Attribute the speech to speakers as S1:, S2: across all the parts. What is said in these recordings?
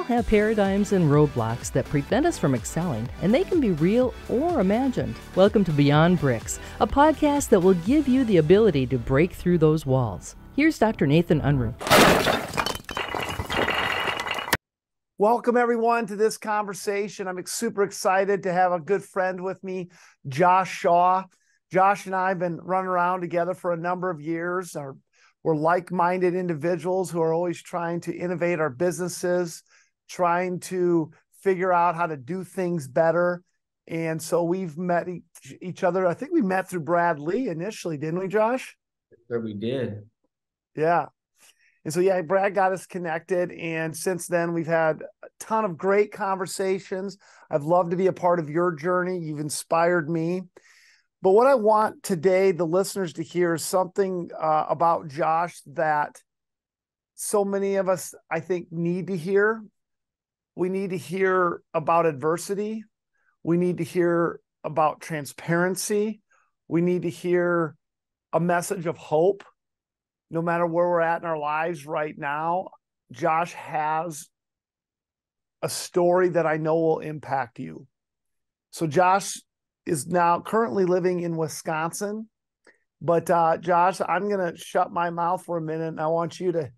S1: Have paradigms and roadblocks that prevent us from excelling, and they can be real or imagined. Welcome to Beyond Bricks, a podcast that will give you the ability to break through those walls. Here's Dr. Nathan Unruh.
S2: Welcome, everyone, to this conversation. I'm super excited to have a good friend with me, Josh Shaw. Josh and I have been running around together for a number of years. We're like-minded individuals who are always trying to innovate our businesses, trying to figure out how to do things better. And so we've met each other. I think we met through Brad Lee initially, didn't we, Josh?
S3: Sure, we did.
S2: Yeah. And so, yeah, Brad got us connected. And since then, we've had a ton of great conversations. I've loved to be a part of your journey. You've inspired me. But what I want today, the listeners, to hear is something about Josh that so many of us, I think, need to hear. We need to hear about adversity. We need to hear about transparency. We need to hear a message of hope. No matter where we're at in our lives right now, Josh has a story that I know will impact you. So Josh is now currently living in Wisconsin. But Josh, I'm going to shut my mouth for a minute, and I want you to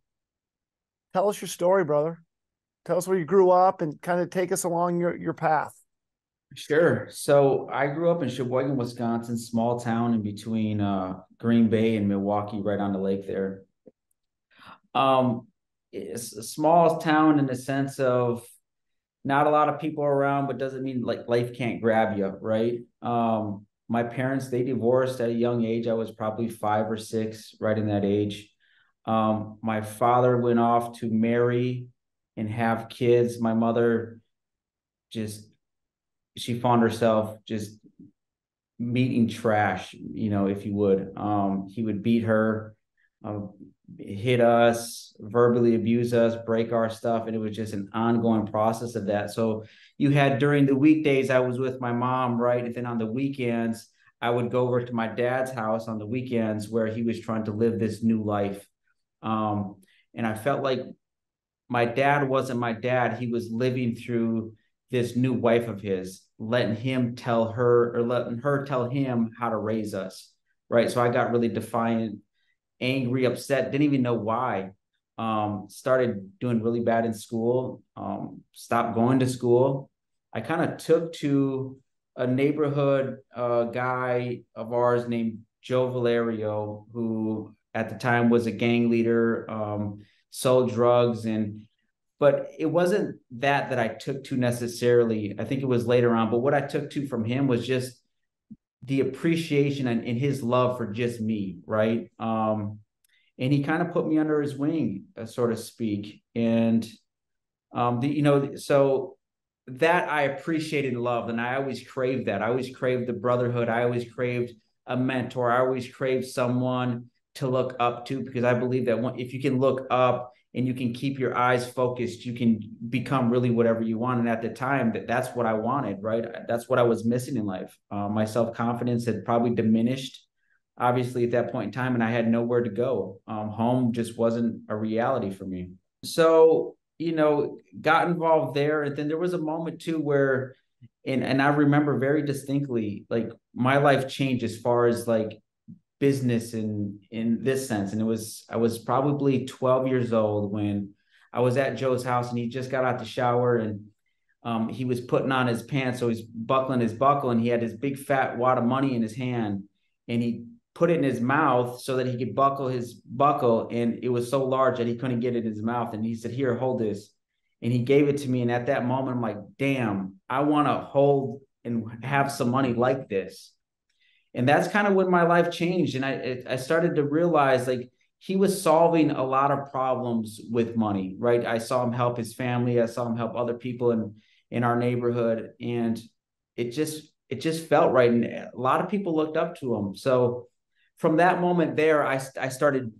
S2: tell us your story, brother. Tell us where you grew up and kind of take us along your path.
S3: Sure. So I grew up in Sheboygan, Wisconsin, small town in between Green Bay and Milwaukee, right on the lake there. It's a small town in the sense of not a lot of people around, but doesn't mean like life can't grab you, right? My parents, they divorced at a young age. I was probably 5 or 6, right in that age. My father went off to marry and have kids. My mother she found herself just meeting trash, if you would. He would beat her, hit us, verbally abuse us, break our stuff. And it was just an ongoing process of that. So you had during the weekdays, I was with my mom, right? And then on the weekends, I would go over to my dad's house on the weekends where he was trying to live this new life. And I felt like my dad wasn't my dad. He was living through this new wife of his, letting her tell him how to raise us. Right. So I got really defiant, angry, upset, didn't even know why. Started doing really bad in school, stopped going to school. I kind of took to a neighborhood guy of ours named Joe Valerio, who at the time was a gang leader, sold drugs, but it wasn't that I took to necessarily. I think it was later on, but what I took to from him was just the appreciation and his love for just me, right? And he kind of put me under his wing, so to speak. And so that I appreciated and loved, and I always craved that. I always craved the brotherhood. I always craved a mentor. I always craved someone to look up to, because I believe that if you can look up and you can keep your eyes focused, you can become really whatever you want. And at the time, that's what I wanted, right? That's what I was missing in life. My self-confidence had probably diminished, obviously, at that point in time, and I had nowhere to go. Home just wasn't a reality for me. So, got involved there. And then there was a moment too where, and I remember very distinctly, like my life changed as far as like business in this sense. And I was probably 12 years old when I was at Joe's house, and he just got out the shower, and he was putting on his pants. So he's buckling his buckle, and he had this big fat wad of money in his hand, and he put it in his mouth so that he could buckle his buckle. And it was so large that he couldn't get it in his mouth. And he said, "Here, hold this." And he gave it to me. And at that moment, I'm like, damn, I want to hold and have some money like this. And that's kind of when my life changed. And I started to realize, like, he was solving a lot of problems with money, right? I saw him help his family. I saw him help other people in our neighborhood. And it just felt right. And a lot of people looked up to him. So from that moment there, I started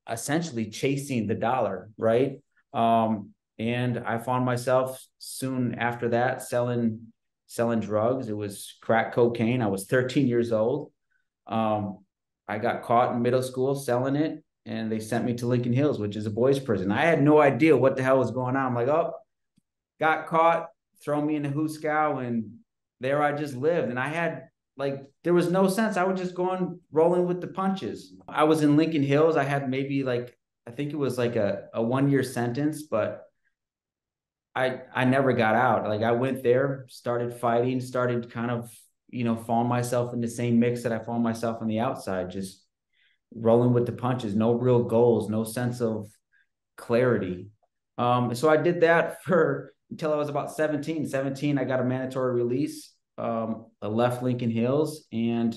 S3: essentially chasing the dollar, right? And I found myself soon after that selling drugs. It was crack cocaine. I was 13 years old. I got caught in middle school selling it, and they sent me to Lincoln Hills, which is a boys' prison. I had no idea what the hell was going on. I'm like, oh, got caught, throw me in the Hooskow, and there I just lived. And I had there was no sense. I was just going rolling with the punches. I was in Lincoln Hills. I had maybe I think it was a 1-year sentence, but I never got out. I went there, started fighting, started kind of, falling myself in the same mix that I found myself on the outside, just rolling with the punches, no real goals, no sense of clarity. So I did that until I was about 17. 17, I got a mandatory release. I left Lincoln Hills and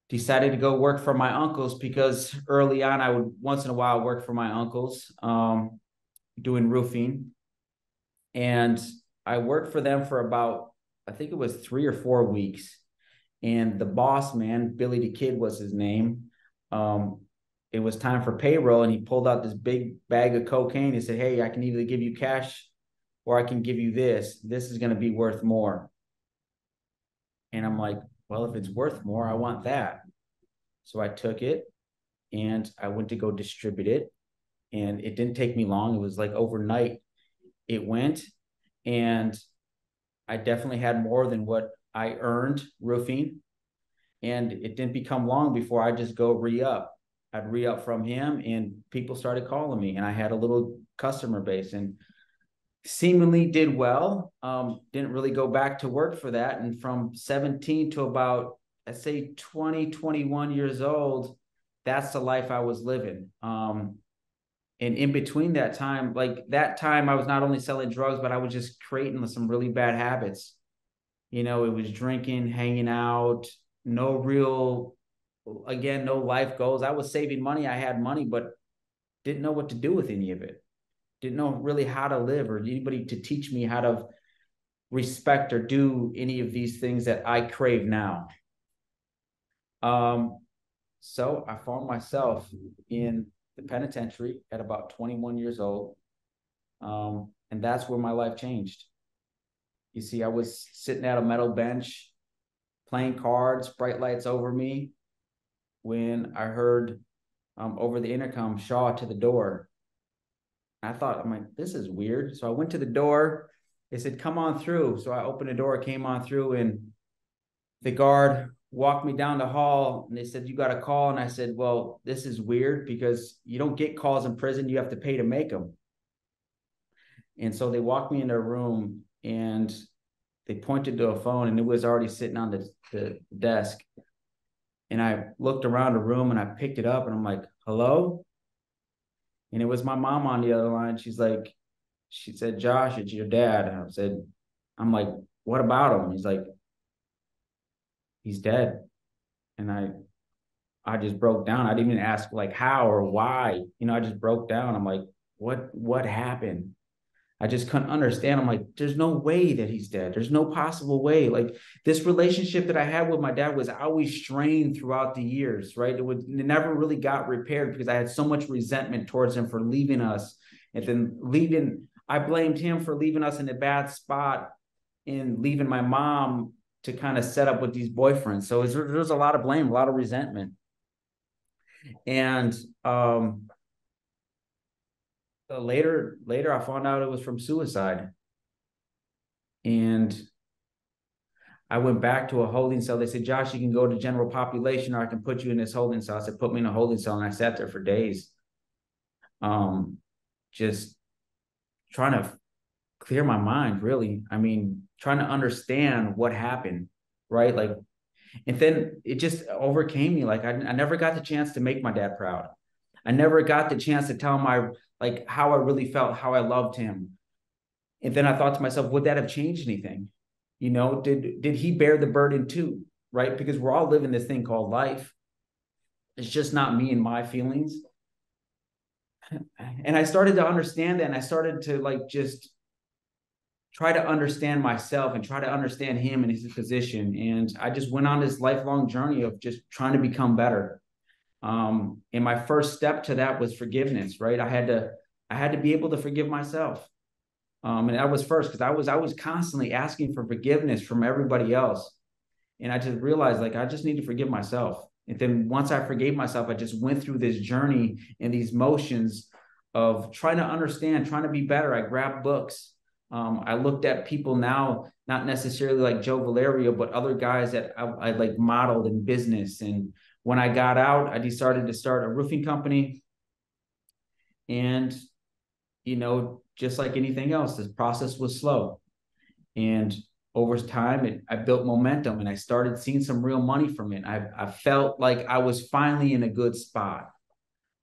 S3: decided to go work for my uncles, because early on I would once in a while work for my uncles, doing roofing. And I worked for them for about, I think it was 3 or 4 weeks. And the boss man, Billy the Kid was his name. It was time for payroll, and he pulled out this big bag of cocaine. He said, "Hey, I can either give you cash or I can give you this. This is going to be worth more." And I'm like, well, if it's worth more, I want that. So I took it and I went to go distribute it. And it didn't take me long. It was overnight it went. And I definitely had more than what I earned roofing. And it didn't become long before I just go re-up. I'd re-up from him, and people started calling me, and I had a little customer base and seemingly did well. Didn't really go back to work for that. And from 17 to about, I'd say 20, 21 years old, that's the life I was living. And in between that time, I was not only selling drugs, but I was just creating some really bad habits. It was drinking, hanging out, no life goals. I was saving money. I had money, but didn't know what to do with any of it. Didn't know really how to live, or anybody to teach me how to respect or do any of these things that I crave now. So I found myself in the penitentiary at about 21 years old. And that's where my life changed. You see, I was sitting at a metal bench, playing cards, bright lights over me, when I heard over the intercom, "Shaw, to the door." I'm like, this is weird. So I went to the door. They said, "Come on through." So I opened the door, came on through, and the guard walked me down the hall, and they said, "You got a call." And I said, "Well, this is weird, because you don't get calls in prison. You have to pay to make them." And so they walked me in their room, and they pointed to a phone, and it was already sitting on the desk. And I looked around the room, and I picked it up, and I'm like, "Hello?" And it was my mom on the other line. She said, "Josh, it's your dad." And I'm like, "What about him?" He's like, "He's dead." And I just broke down. I didn't even ask how or why. I just broke down. I'm like, what happened? I just couldn't understand. I'm like, there's no way that he's dead. There's no possible way. This relationship that I had with my dad was always strained throughout the years, right? It never really got repaired, because I had so much resentment towards him for leaving us. And then I blamed him for leaving us in a bad spot and leaving my mom to kind of set up with these boyfriends. So there's a lot of blame, a lot of resentment. And later I found out it was from suicide. And I went back to a holding cell. They said, "Josh, you can go to general population, or I can put you in this holding cell." I said, "Put me in a holding cell." And I sat there for days, just trying to clear my mind, really. I mean, trying to understand what happened, right? And then it just overcame me. I never got the chance to make my dad proud. I never got the chance to tell him how I really felt, how I loved him. And then I thought to myself, would that have changed anything? Did he bear the burden too? Right? Because we're all living this thing called life. It's just not me and my feelings. And I started to understand that, and I started to just try to understand myself and try to understand him and his position. And I just went on this lifelong journey of just trying to become better. And my first step to that was forgiveness, right? I had to be able to forgive myself. And that was first, because I was constantly asking for forgiveness from everybody else. And I just realized I just need to forgive myself. And then once I forgave myself, I just went through this journey and these motions of trying to understand, trying to be better. I grabbed books. I looked at people now, not necessarily like Joe Valerio, but other guys that I like modeled in business. And when I got out, I decided to start a roofing company. And, just like anything else, this process was slow. And over time, I built momentum and I started seeing some real money from it. I felt like I was finally in a good spot,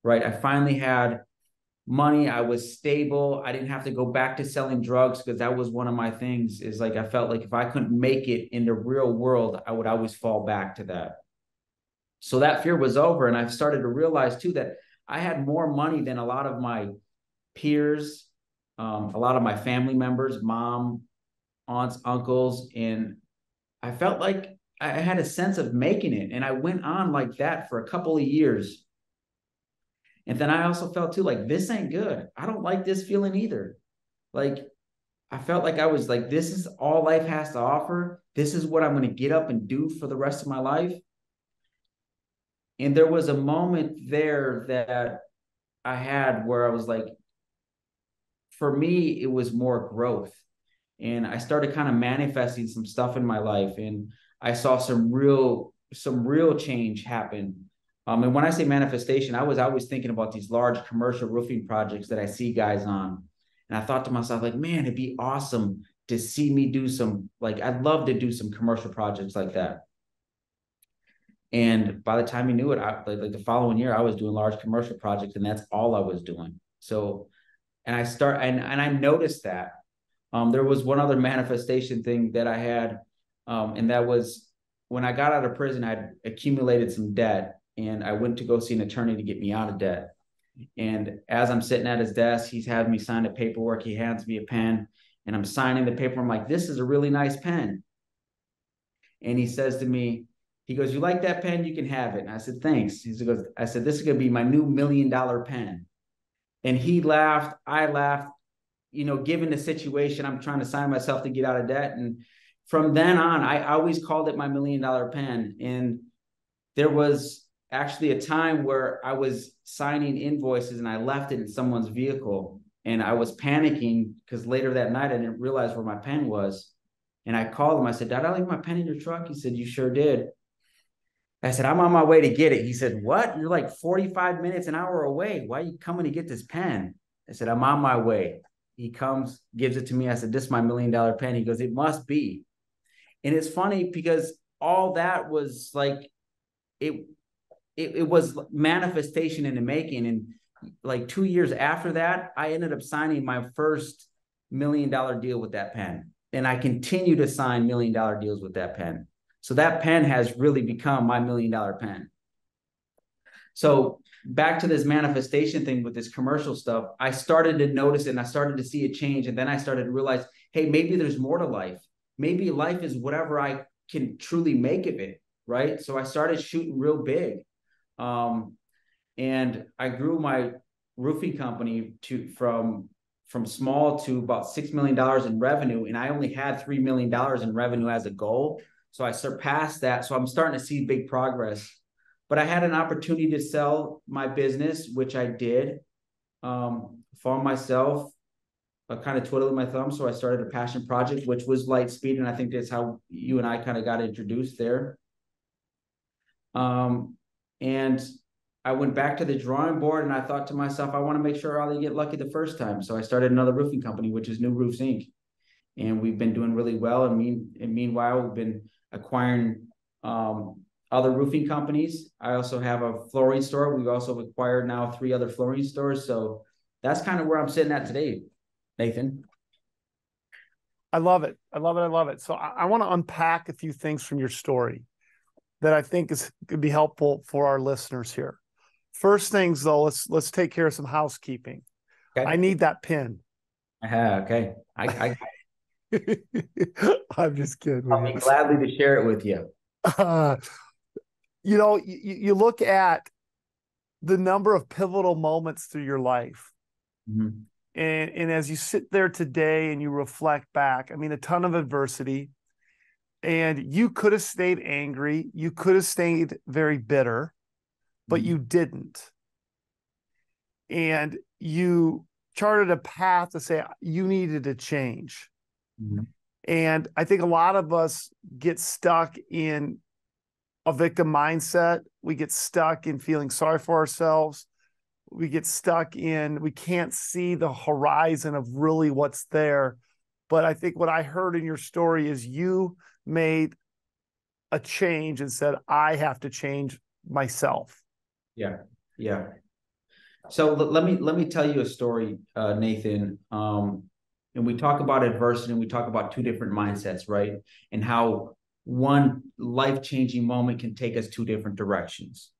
S3: right? I finally had money. I was stable. I didn't have to go back to selling drugs because that was one of my things, is like I felt like if I couldn't make it in the real world, I would always fall back to that. So that fear was over. And I've started to realize too that I had more money than a lot of my peers, a lot of my family members, mom, aunts, uncles. And I felt like I had a sense of making it. And I went on like that for a couple of years. And then I also felt too, like, this ain't good. I don't like this feeling either. Like, I felt like I was like, this is all life has to offer. This is what I'm going to get up and do for the rest of my life. And there was a moment there that I had where I was like, for me, it was more growth. And I started kind of manifesting some stuff in my life. And I saw some real change happen. And when I say manifestation, I was always thinking about these large commercial roofing projects that I see guys on. And I thought to myself, like, man, it'd be awesome to see me do some, like, I'd love to do some commercial projects like that. And by the time you knew it, like the following year, I was doing large commercial projects, and that's all I was doing. So, and I noticed that there was one other manifestation thing that I had, and that was when I got out of prison, I'd accumulated some debt, and I went to go see an attorney to get me out of debt. And as I'm sitting at his desk, he's having me sign the paperwork. He hands me a pen, and I'm signing the paper. I'm like, this is a really nice pen. And he says to me, he goes, you like that pen? You can have it. And I said, thanks. I said, this is going to be my new $1 million pen. And he laughed. I laughed. Given the situation, I'm trying to sign myself to get out of debt. And from then on, I always called it my $1 million pen. And there was actually a time where I was signing invoices and I left it in someone's vehicle. And I was panicking because later that night, I didn't realize where my pen was. And I called him. I said, did I leave my pen in your truck? He said, you sure did. I said, I'm on my way to get it. He said, what? You're like 45 minutes, an hour away. Why are you coming to get this pen? I said, I'm on my way. He comes, gives it to me. I said, this is my $1 million pen. He goes, it must be. And it's funny because all that was like, it was manifestation in the making. And like 2 years after that, I ended up signing my first $1 million deal with that pen. And I continue to sign $1 million deals with that pen. So that pen has really become my $1 million pen. So back to this manifestation thing with this commercial stuff, I started to notice it and I started to see a change. And then I started to realize, hey, maybe there's more to life. Maybe life is whatever I can truly make of it, right? So I started shooting real big. And I grew my roofing company from small to about $6 million in revenue. And I only had $3 million in revenue as a goal. So I surpassed that. So I'm starting to see big progress. But I had an opportunity to sell my business, which I did for myself, kind of twiddling my thumb. So I started a passion project, which was Lightspeed. And I think that's how you and I kind of got introduced there. And I went back to the drawing board and I thought to myself, I want to make sure I'll get lucky the first time. So I started another roofing company, which is New Roofs Inc. And we've been doing really well. And meanwhile, we've been acquiring other roofing companies. I also have a flooring store. We've also acquired now 3 other flooring stores. So that's kind of where I'm sitting at today, Nathan.
S2: I love it. I love it. I love it. So I want to unpack a few things from your story that I think could be helpful for our listeners here. First things though, let's take care of some housekeeping. Okay. I need that pin.
S3: Okay.
S2: I'm just kidding.
S3: I'll be gladly to share it with you.
S2: You look at the number of pivotal moments through your life. Mm-hmm. And as you sit there today and you reflect back, I mean, a ton of adversity, and you could have stayed angry. You could have stayed very bitter, but you didn't. And you charted a path to say you needed to change.
S3: Mm-hmm.
S2: And I think a lot of us get stuck in a victim mindset. We get stuck in feeling sorry for ourselves. We get stuck in, we can't see the horizon of really what's there. But I think what I heard in your story is you made a change and said, I have to change myself.
S3: Yeah. Yeah. So let me tell you a story, Nathan. And we talk about adversity and we talk about two different mindsets, right? And how one life-changing moment can take us two different directions.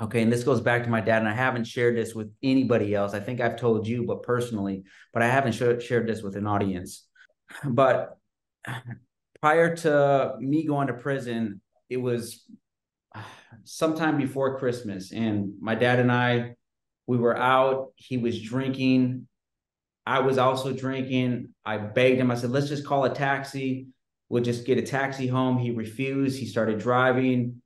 S3: Okay, and this goes back to my dad, and I haven't shared this with anybody else. I think I've told you, but personally, but I haven't shared this with an audience. But prior to me going to prison, it was sometime before Christmas, and my dad and I, we were out. He was drinking. I was also drinking. I begged him. I said, let's just call a taxi. We'll just get a taxi home. He refused. He started driving.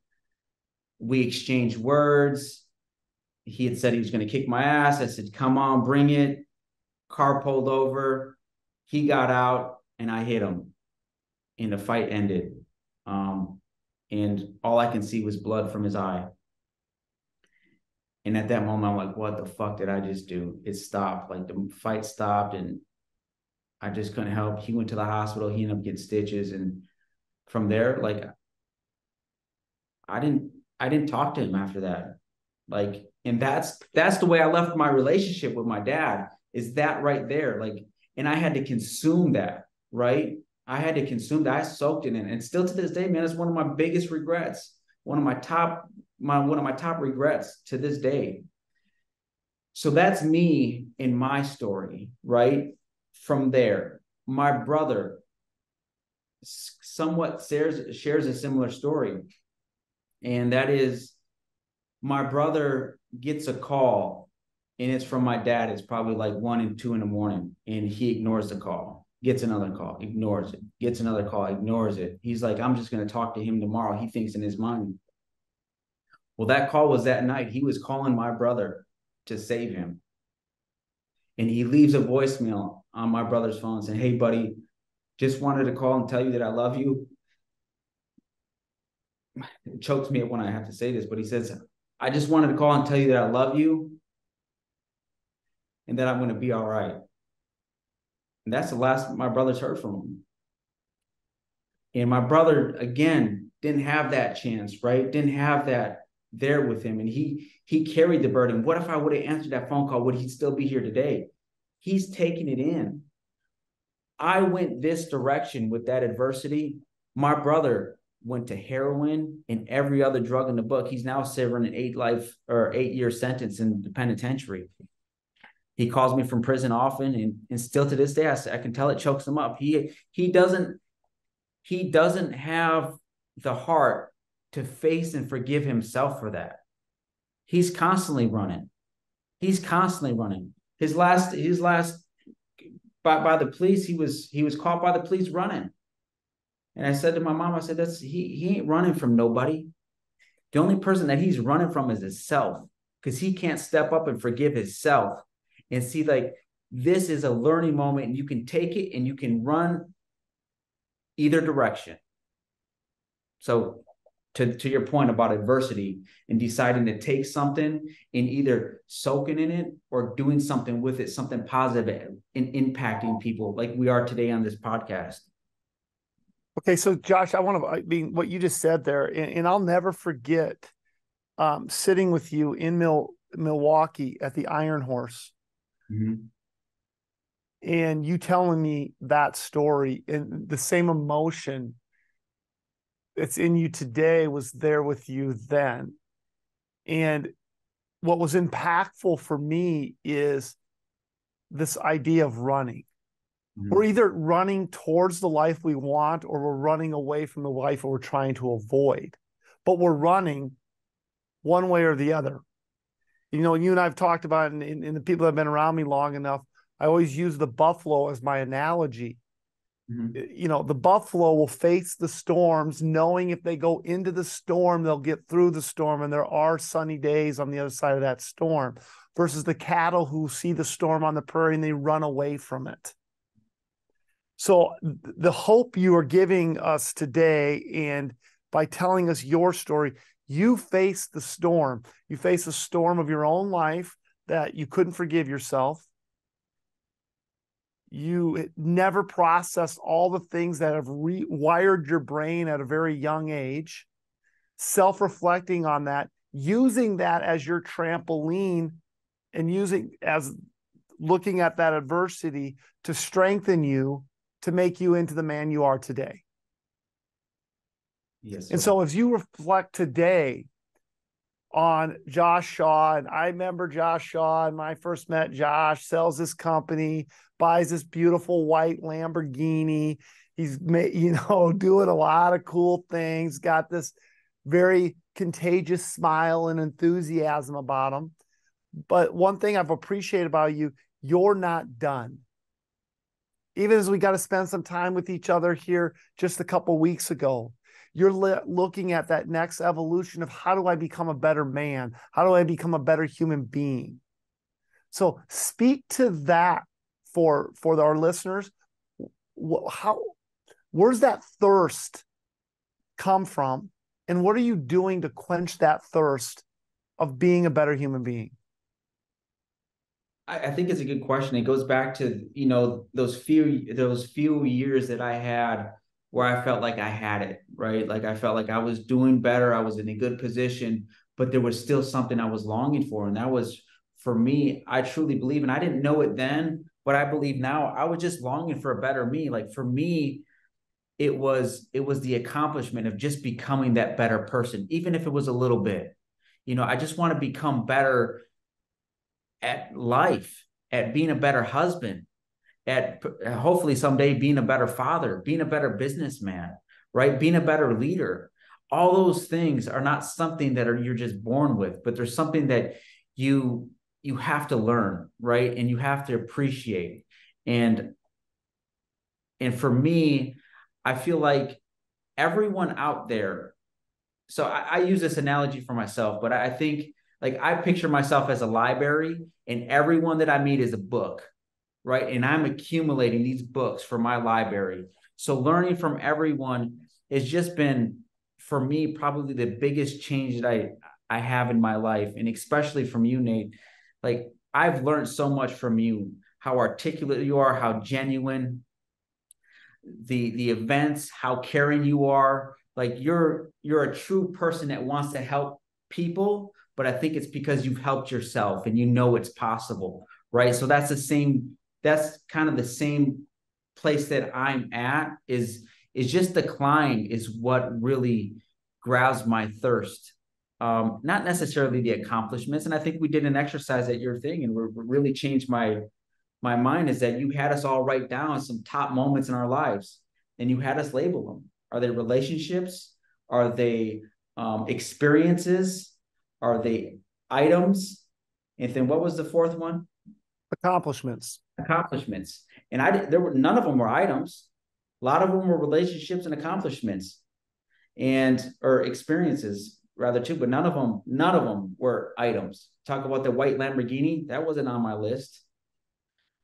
S3: We exchanged words. He had said he was going to kick my ass. I said, come on, bring it. Car pulled over. He got out and I hit him. And the fight ended. And all I can see was blood from his eye. And at that moment, I'm like, what the fuck did I just do? It stopped. Like the fight stopped and I just couldn't help. He went to the hospital. He ended up getting stitches. And from there, like, I didn't talk to him after that. Like, and that's the way I left my relationship with my dad, is that right there. Like, and I had to consume that, right? I had to consume that. I soaked it in. And still to this day, man, it's one of my biggest regrets. One of my top regrets to this day. So that's me in my story, right? From there, my brother somewhat shares a similar story. And that is, my brother gets a call and it's from my dad. It's probably like 1 and 2 in the morning. And he ignores the call, gets another call, ignores it, gets another call, ignores it. He's like, I'm just going to talk to him tomorrow. He thinks in his mind. Well, that call was that night. He was calling my brother to save him. And he leaves a voicemail on my brother's phone saying, hey, buddy, just wanted to call and tell you that I love you. It chokes me up when I have to say this, but he says, I just wanted to call and tell you that I love you and that I'm going to be all right. And that's the last my brother's heard from him. And my brother, again, didn't have that chance, right? Didn't have that there with him. And he carried the burden. What if I would have answered that phone call? Would he still be here today? He's taking it in. I went this direction with that adversity. My brother went to heroin and every other drug in the book. He's now serving an 8-year sentence in the penitentiary. He calls me from prison often, and still to this day, I can tell it chokes him up. He doesn't have the heart to face and forgive himself for that. He's constantly running. His last by the police, he was caught by the police running. And I said to my mom, I said, he ain't running from nobody. The only person that he's running from is himself, because he can't step up and forgive himself and see, like, this is a learning moment and you can take it and you can run either direction. So to your point about adversity and deciding to take something and either soaking in it or doing something with it, something positive and impacting people like we are today on this podcast.
S2: Okay, so Josh, what you just said there, and I'll never forget sitting with you in Milwaukee at the Iron Horse,
S3: mm-hmm.
S2: and you telling me that story, and the same emotion that's in you today was there with you then. And what was impactful for me is this idea of running. Mm-hmm. We're either running towards the life we want or we're running away from the life we're trying to avoid. But we're running one way or the other. You know, you and I have talked about, and the people that have been around me long enough, I always use the buffalo as my analogy. Mm-hmm. You know, the buffalo will face the storms, knowing if they go into the storm, they'll get through the storm, and there are sunny days on the other side of that storm. versus the cattle who see the storm on the prairie and they run away from it. So the hope you are giving us today, and by telling us your story, you faced the storm. You faced the storm of your own life that you couldn't forgive yourself. You never processed all the things that have rewired your brain at a very young age, self-reflecting on that, using that as your trampoline and using as looking at that adversity to strengthen you, to make you into the man you are today.
S3: Yes. Sir.
S2: And so as you reflect today on Josh Shaw, and I remember Josh Shaw, and when I first met Josh, sells this company, buys this beautiful white Lamborghini. He's doing a lot of cool things, got this very contagious smile and enthusiasm about him. But one thing I've appreciated about you, you're not done. Even as we got to spend some time with each other here just a couple of weeks ago, you're looking at that next evolution of how do I become a better man? How do I become a better human being? So speak to that for our listeners. Where's that thirst come from? And what are you doing to quench that thirst of being a better human being?
S3: I think it's a good question. It goes back to, those few years that I had where I felt like I had it, right? Like I felt like I was doing better. I was in a good position, but there was still something I was longing for. And that was, for me, I truly believe, and I didn't know it then, but I believe now, I was just longing for a better me. Like for me, it was the accomplishment of just becoming that better person, even if it was a little bit. I just want to become better at life, at being a better husband, at hopefully someday being a better father, being a better businessman, right? Being a better leader. All those things are not something that you're just born with, but there's something that you have to learn, right? And you have to appreciate. And for me, I feel like everyone out there. So I use this analogy for myself, but I think, like, I picture myself as a library, and everyone that I meet is a book, right? And I'm accumulating these books for my library. So learning from everyone has just been, for me, probably the biggest change that I have in my life. And especially from you, Nate. Like, I've learned so much from you, how articulate you are, how genuine, the events, how caring you are. Like, you're a true person that wants to help people, but I think it's because you've helped yourself and it's possible, right? So that's kind of the same place that I'm at, is just the climb is what really grabs my thirst. Not necessarily the accomplishments. And I think we did an exercise at your thing, and we really changed my mind, is that you had us all write down some top moments in our lives, and you had us label them. Are they relationships? Are they experiences? Are they items? And then what was the fourth one?
S2: Accomplishments.
S3: And none of them were items. A lot of them were relationships and accomplishments, or experiences rather too, but none of them were items. Talk about the white Lamborghini, that wasn't on my list,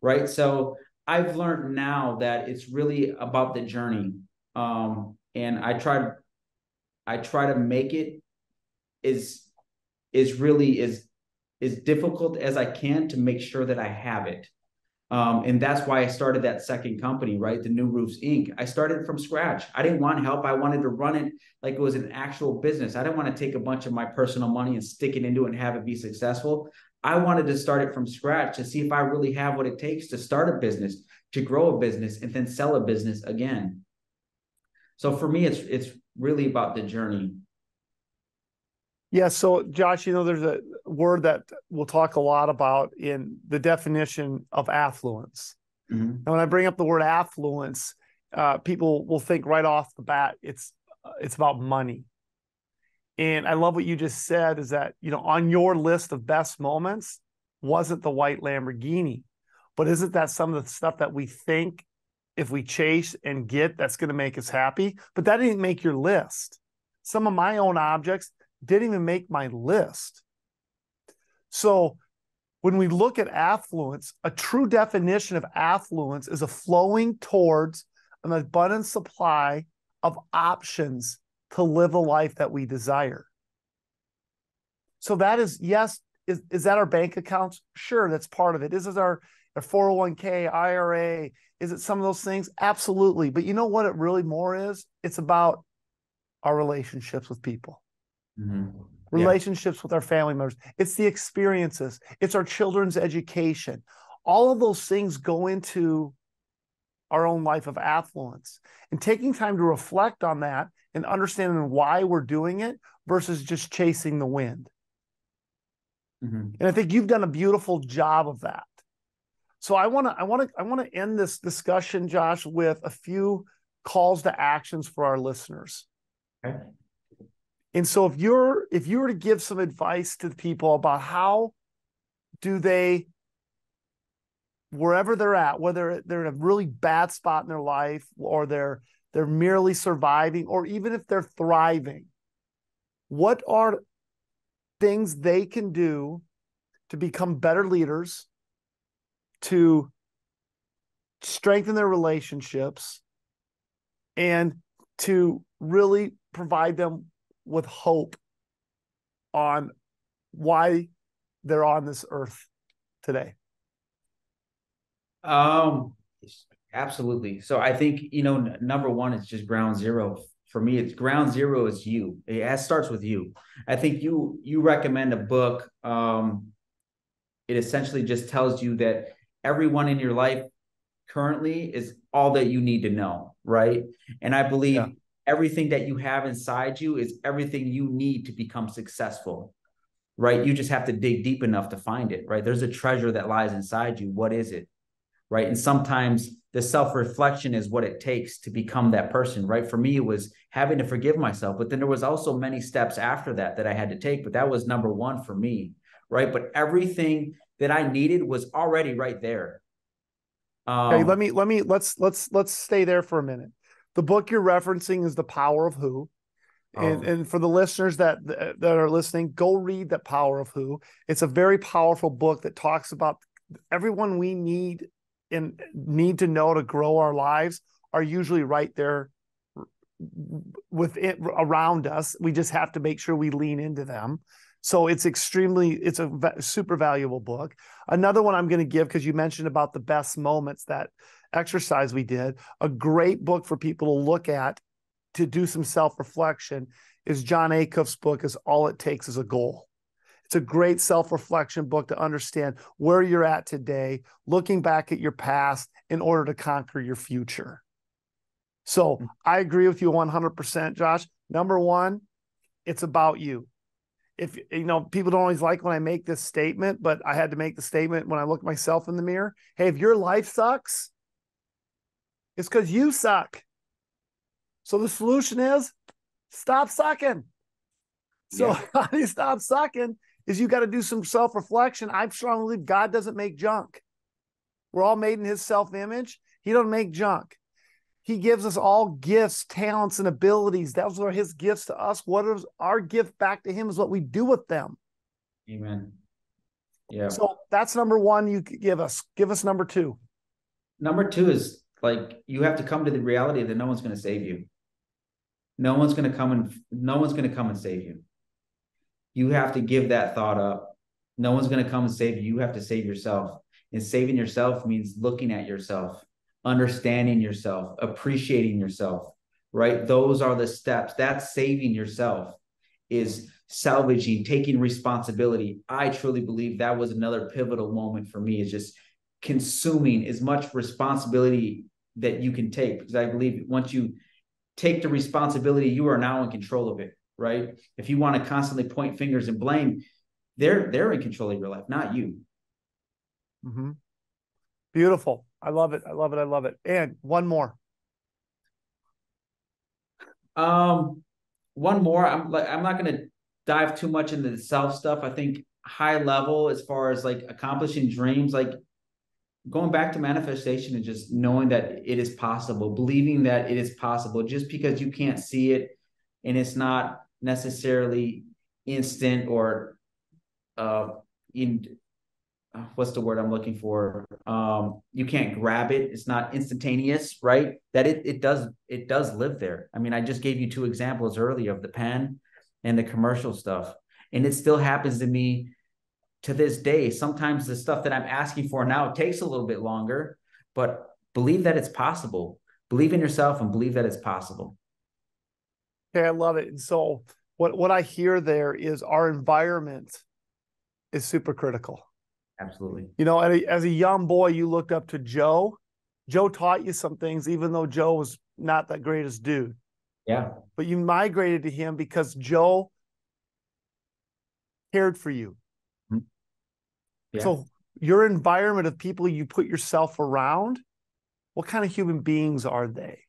S3: right? So I've learned now that it's really about the journey. And I try to make it really as difficult as I can to make sure that I have it. And that's why I started that second company, right? The New Roofs Inc. I started from scratch. I didn't want help. I wanted to run it like it was an actual business. I didn't want to take a bunch of my personal money and stick it into it and have it be successful. I wanted to start it from scratch to see if I really have what it takes to start a business, to grow a business, and then sell a business again. So for me, it's really about the journey.
S2: Yeah. So Josh, there's a word that we'll talk a lot about in the definition of affluence. Mm-hmm. And when I bring up the word affluence, people will think right off the bat, it's about money. And I love what you just said, is that, on your list of best moments wasn't the white Lamborghini, but isn't that some of the stuff that we think if we chase and get, that's going to make us happy? But that didn't make your list. Some of my own objects didn't even make my list. So when we look at affluence, a true definition of affluence is a flowing towards an abundant supply of options to live a life that we desire. So that is, yes, is that our bank accounts? Sure, that's part of it. Is it our 401k, IRA? Is it some of those things? Absolutely. But you know what it really more is? It's about our relationships with people.
S3: Mm-hmm.
S2: Relationships with our family members. It's the experiences. It's our children's education. All of those things go into our own life of affluence. And taking time to reflect on that and understanding why we're doing it versus just chasing the wind.
S3: Mm-hmm.
S2: And I think you've done a beautiful job of that. So I want to end this discussion, Josh, with a few calls to actions for our listeners.
S3: Okay.
S2: And so if you were to give some advice to people about how do they, wherever they're at, whether they're in a really bad spot in their life or they're merely surviving, or even if they're thriving, what are things they can do to become better leaders, to strengthen their relationships, and to really provide them with hope on why they're on this earth today?
S3: Absolutely. So I think, number one is just ground zero. For me, it's ground zero is you. It starts with you. I think you recommend a book. It essentially just tells you that everyone in your life currently is all that you need to know, right? And I believe everything that you have inside you is everything you need to become successful, right? You just have to dig deep enough to find it, right? There's a treasure that lies inside you. What is it? Right. And sometimes the self-reflection is what it takes to become that person. Right. For me, it was having to forgive myself. But then there was also many steps after that I had to take. But that was number one for me. Right. But everything that I needed was already right there.
S2: Okay, let's stay there for a minute. The book you're referencing is The Power of Who. And for the listeners that are listening, go read The Power of Who. It's a very powerful book that talks about everyone we need to know to grow our lives are usually right there within around us. We just have to make sure we lean into them. So it's a super valuable book. Another one I'm going to give, because you mentioned about the best moments, that exercise we did, a great book for people to look at to do some self-reflection is John Acuff's book, is All It Takes Is a Goal. It's a great self-reflection book to understand where you're at today, looking back at your past in order to conquer your future. So I agree with you 100%, Josh. Number one, it's about you. If people don't always like when I make this statement, but I had to make the statement when I look myself in the mirror. Hey, if your life sucks, it's because you suck. So the solution is stop sucking. So how do you stop sucking? Is you got to do some self-reflection. I strongly believe God doesn't make junk. We're all made in his self-image. He doesn't make junk. He gives us all gifts, talents, and abilities. Those are his gifts to us. What is our gift back to him is what we do with them.
S3: Amen. Yeah.
S2: So that's number one you could give us. Give us number two.
S3: Number two is, like, you have to come to the reality that no one's going to save you. No one's going to come and save you. You have to give that thought up. No one's going to come and save you. You have to save yourself. And saving yourself means looking at yourself, understanding yourself, appreciating yourself, right? Those are the steps. That's saving yourself, is salvaging, taking responsibility. I truly believe that was another pivotal moment for me, is just consuming as much responsibility that you can take. Because I believe once you take the responsibility, you are now in control of it, right? If you want to constantly point fingers and blame, they're in control of your life, not you.
S2: Mm-hmm. Beautiful. I love it. I love it. I love it. And one more.
S3: One more. I'm not going to dive too much into the self stuff. I think high level, as far as like accomplishing dreams, like going back to manifestation and just knowing that it is possible, believing that it is possible, just because you can't see it and it's not necessarily instant or what's the word I'm looking for? You can't grab it. It's not instantaneous, right? That it does live there. I mean, I just gave you two examples earlier of the pen and the commercial stuff. And it still happens to me to this day. Sometimes the stuff that I'm asking for now, it takes a little bit longer, but believe that it's possible. Believe in yourself and believe that it's possible.
S2: Okay, I love it. And so what I hear there is our environment is super critical.
S3: Absolutely.
S2: You know, as a young boy, you looked up to Joe. Joe taught you some things, even though Joe was not the greatest dude.
S3: Yeah.
S2: But you migrated to him because Joe cared for you. Yeah. So your environment of people you put yourself around, what kind of human beings are they?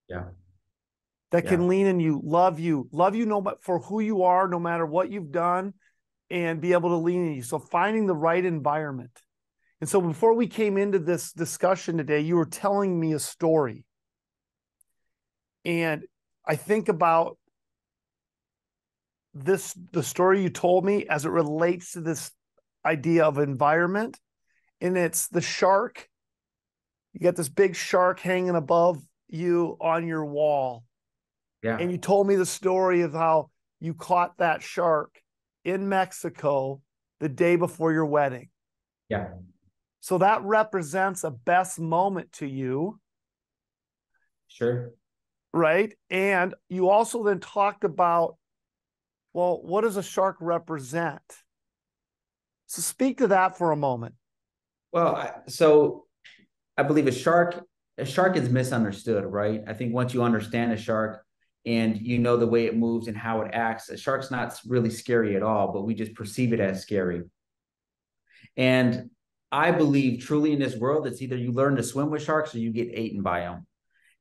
S3: Yeah.
S2: That can lean in you for who you are, no matter what you've done, and be able to lean in you. So finding the right environment. And so before we came into this discussion today, you were telling me a story. And I think about the story you told me as it relates to this idea of environment. And it's the shark. You got this big shark hanging above you on your wall. Yeah. And you told me the story of how you caught that shark in Mexico the day before your wedding.
S3: Yeah.
S2: So that represents a best moment to you.
S3: Sure.
S2: Right. And you also then talked about, well, what does a shark represent? So speak to that for a moment.
S3: Well, so I believe a shark is misunderstood, right? I think once you understand a shark and you know the way it moves and how it acts, a shark's not really scary at all, but we just perceive it as scary. And I believe truly in this world, it's either you learn to swim with sharks or you get eaten by them.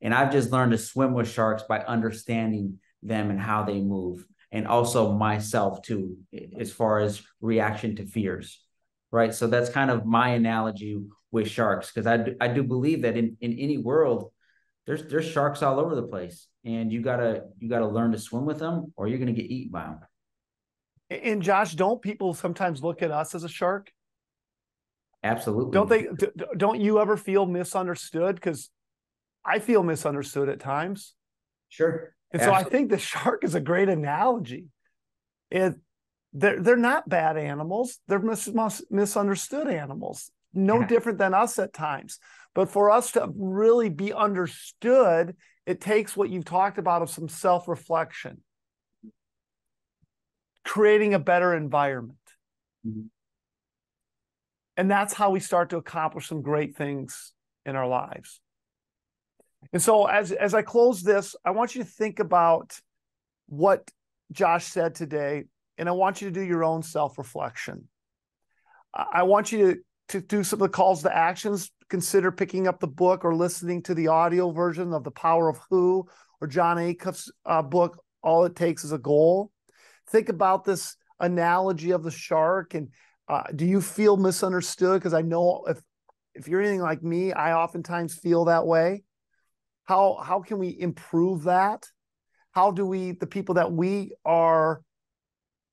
S3: And I've just learned to swim with sharks by understanding them and how they move. And also myself too, as far as reaction to fears, right? So that's kind of my analogy with sharks, because I do believe that in any world, there's sharks all over the place, and you gotta learn to swim with them, or you're gonna get eaten by them.
S2: And Josh, don't people sometimes look at us as a shark?
S3: Absolutely.
S2: Don't you ever feel misunderstood? Because I feel misunderstood at times.
S3: Sure.
S2: And so I think the shark is a great analogy. They're not bad animals. They're misunderstood animals. No different than us at times. But for us to really be understood, it takes what you've talked about of some self-reflection, creating a better environment. Mm-hmm. And that's how we start to accomplish some great things in our lives. And so as I close this, I want you to think about what Josh said today, and I want you to do your own self-reflection. I want you to do some of the calls to actions. Consider picking up the book or listening to the audio version of The Power of Who or John Acuff's book, All It Takes Is a Goal. Think about this analogy of the shark, and do you feel misunderstood? Because I know if you're anything like me, I oftentimes feel that way. How can we improve that? How do the people that we are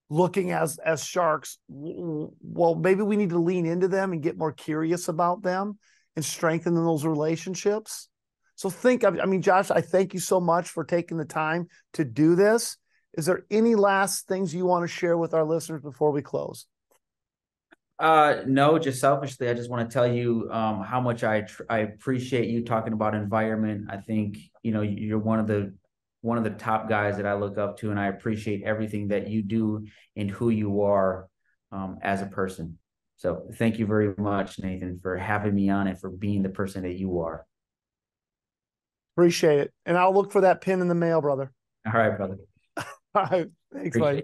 S2: looking as sharks, well, maybe we need to lean into them and get more curious about them and strengthen those relationships. So Josh, I thank you so much for taking the time to do this. Is there any last things you want to share with our listeners before we close?
S3: No, just selfishly, I just want to tell you how much I appreciate you talking about environment. I think, you're one of the top guys that I look up to, and I appreciate everything that you do and who you are as a person. So thank you very much, Nathan, for having me on and for being the person that you are.
S2: Appreciate it. And I'll look for that pin in the mail, brother.
S3: All right, brother.
S2: All right. Thanks, buddy.